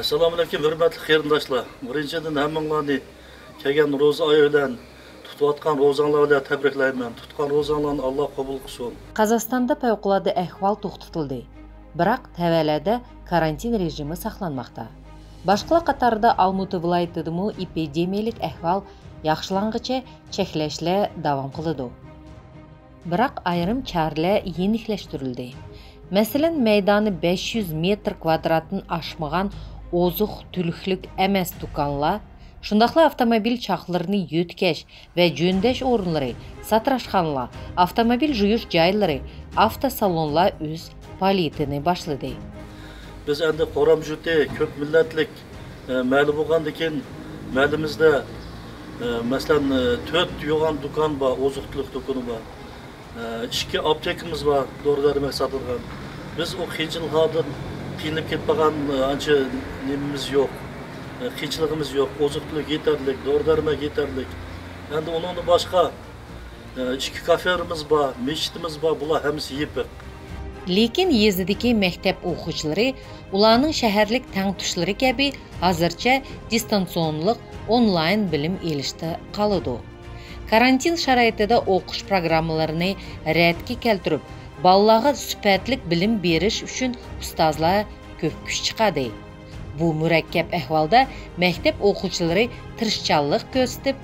Assalomu alaykum, hurmatli qarindoshlar. Birinchidan hammanglarni kelgan ro'za oyi bilan tutayotgan ro'zanglar bilan tabriklayman. Tutgan ro'zanglarni Alloh qabul qilsin. Qozog'istonda favqulodda ahvol to'xtatildi. Biroq tavalada karantin rejimi saqlanmoqda. Boshqalar qatorida Almuti viloyatidami epidemiyalik ahvol yaxshilang'icha cheklashlar davom qiladi. Biroq ayrim choralar yeniklashtirildi. Masalan, maydoni 500 metr kvadratni oshmagan ozuq tuliklik emas do'konlar, shundaqla avtomobil chaqlarini yutkash va jo'ndash o'rinlari, satrashxonalar, avtomobil yuyish joylari, avtosalonlar o'z faoliyatini boshladi. Biz endi Qoramjuti ko'p millatlik ma'lum bo'lgandan keyin ma'limizda masalan 4 yo'g'on do'kon bor, ozuq-tulik do'koni bor. 2 aptekamiz var, dori-darmon sotilgan. Biz o qiyinchiliklardan qiynalib ketmagan ancha nimamiz yo'q. Qiyinchiligimiz yo'q. Ozuq-tulik yetarli, dori-darmon yetarli. Endi undan boshqa 2 kaferimiz bor, mechitimiz bor, bular hammasi yepiq. Lekin yezidagi maktab o'quvchilari ularning shaharlik tangtushlari kabi hozircha distansionlik onlayn bilim elishda qoladi. Karantin sharoitida o'qish programmalarini rədga keltirib, bolalarga sifatlik bilim berish uchun ustozlar ko'p kuch chiqadi. Bu murakkab ahvolda maktab o'quvchilari tirishchanlik ko'rsatib,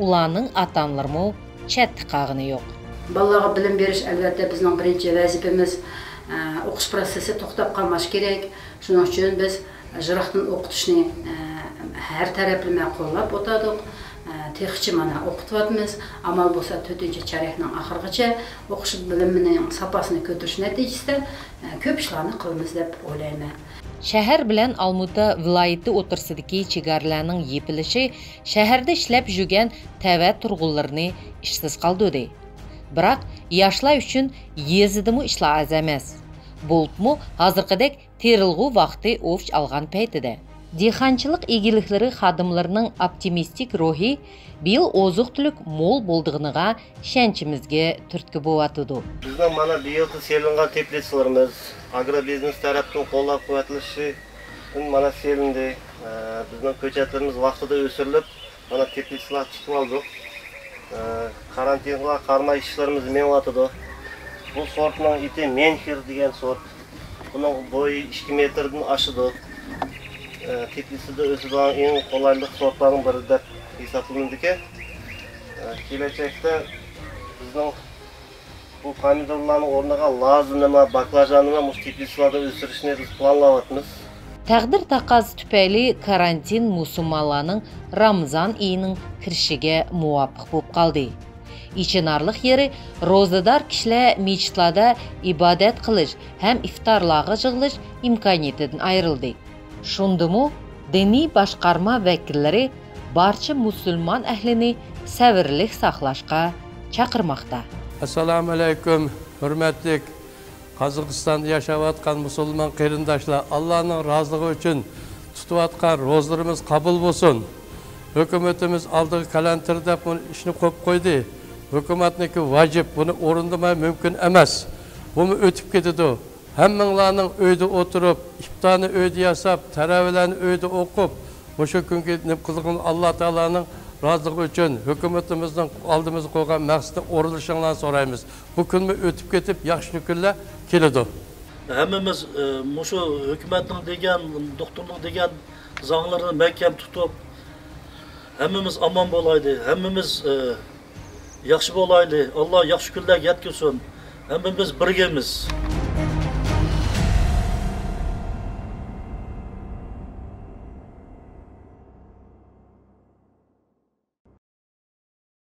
ularning ota-onalarimi chetda qolgani yo'q. Bolalarga bilim berish albatta bizning birinchi vazifamiz. O'qish prosesi to'xtab qolmash kerak. Shuning uchun biz jiroqdan o'qitishni har taraflama qo'llab o'tadik. Texniçi mana o'qityapmiz. Amal bo'lsa 4-chorakning oxirigacha o'qish bilimining sapasini ko'tarish natijasida ko'p ishlarni qilamiz deb o'ylayman. Shahar bilan Almuta viloyati o'tirsidagi chegaralarning yepilishi shaharda ishlab yurgan tava turg'unlarini ishsiz qoldirdi. Biroq yoshlar uchun yezidimi ishlar az emas. Bo'libmi hozirgidek terilg'u vaqti o'ch olgan paytida. Dehqonchilik egiliklari xodimlarining optimistik ruhi bil ozuq-tulik mo'l bo'ldig'iga ishonchimizga turtki bo'layotdi. Bizning mana bu yilgi selingan teplitsalarimiz agrobiznes tarafdan qo'llab-quvvatlashi mana selindi. Bizning ko'chatlarimiz vaqtida o'sirilib, mana teplitsalar chiqib oldi. Karantinga qarmay ishlarimiz menyapti. Bu sortning iti Menhir degan sort. Buning bo'yi 2 metrdan oshadi. Teplisida o'sadigan eng qolaylik sortlarning biri deb hisoblanadi. Kelajakda bizning bu pomidorlarning o'rniga lozim nima, baklajanni ham teplislarda o'stirishni biz planlayapmiz. Taqdir taqozi tufayli karantin musulmonlarning Ramazon oyining kirishiga muvofiq bo'lib qoldi. İçinarlıq yeri ro'zador kishilar mechitlarda ibodat qilish ham iftorlarga yig'ilish imkoniyatidan ayrildi. Shundimi diniy boshqarma vakillari barcha musulmon ahlini sabrlik saqlashga chaqirmoqda. Assalomu alaykum, hurmatli Qozog'istonda yashayotgan musulmon qarindoshlar. Allohning roziligi uchun tutayotgan ro'zalarimiz qabul bo'lsin. Hukumatimiz oldiga kalantir deb buni ishni qo'yib qo'ydi. Hukumatniki vacip, bunu o'rindamay mümkün emas. Bunu o'tib ketadi. Hammanglarning uyda o'tirib, iftorni uyda yasab, taravihlarni uyda o'qib, o'sha kunga nima qilgan Alloh taolaning roziligi uchun hukumatimizning oldimizga qo'ygan maqsadni o'rinlashinglarni so'raymiz. Bu kunni o'tib ketib, yaxshi kunlar keladi. Hammamiz mushu hukumatning degan, doktorning degan zanglarini mahkam tutib, hammamiz omon bo'laydi. Hammamiz yaxshi bo'laydi. Alloh yaxshi kunlarga yetkazsin. Hammamiz birgamiz.